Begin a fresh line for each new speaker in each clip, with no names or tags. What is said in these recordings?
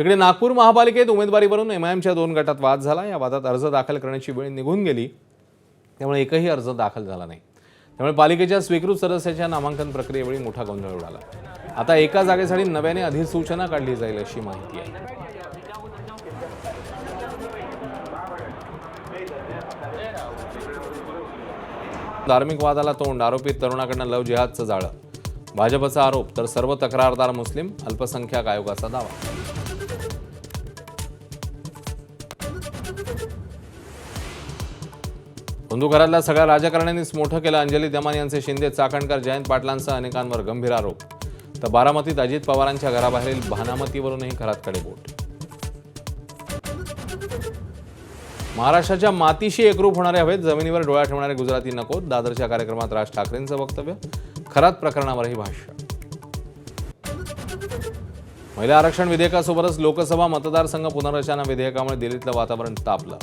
तिकडे नागपूर महापालिकेत उमेदवारीवरून एमआयएमच्या 2 गटात वाद झाला। या वादात अर्ज दाखल करण्याची वेळ निघून गेली, त्यामुळे एकही अर्ज दाखल झाला नाही। त्यामुळे पालिकेच्या स्वीकृत सदस्याच्या नामांकन प्रक्रियेवेळी मोठा गोंधळ उडाला। आता एका जागेसाठी नव्याने अधिसूचना काढली जाईल अशी माहिती आहे। धार्मिक वादाला तोंड, आरोपित तरुणाकडनं लव्ह जिहादचं जाळं। भाजपचा आरोप तर सर्व तक्रारदार मुस्लिम, अल्पसंख्याक आयोगाचा दावा। हिंदू घरातल्या सगळ्या राजकारण्यांनीच मोठं केलं। अंजली दमानी यांचे शिंदे, चाकणकर, जयंत पाटलांसह अनेकांवर गंभीर आरोप। तर बारामतीत अजित पवारांच्या घराबाहेरील भानामतीवरूनही घरात कडेबोट। महाराष्ट्राच्या मातीशी एकरूप होणारे हवेत, जमिनीवर डोळा ठेवणारे गुजराती नकोत। दादरच्या कार्यक्रमात राज ठाकरेंचं वक्तव्य, खरात प्रकरणावरही भाष्य। महिला आरक्षण विधेयकासोबतच लोकसभा मतदारसंघ पुनर्रचना विधेयकामुळे दिल्लीतलं वातावरण तापलं।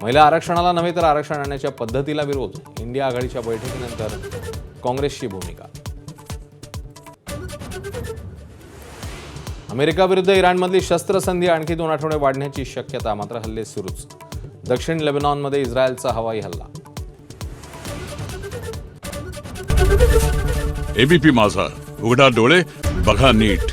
महिला आरक्षणाला नव्हे तर आरक्षण आणण्याच्या पद्धतीला विरोध। इंडिया आघाडीच्या बैठकीनंतर काँग्रेसची भूमिका। अमेरिका विरुद्ध इराणमधली शस्त्रसंधी आणखी 2 आठवडे वाढण्याची शक्यता, मात्र हल्ले सुरूच। दक्षिण लेबनॉनमध्ये इस्रायलचा हवाई हल्ला।
एबीपी माझा, उघडा डोळे बघा नीट।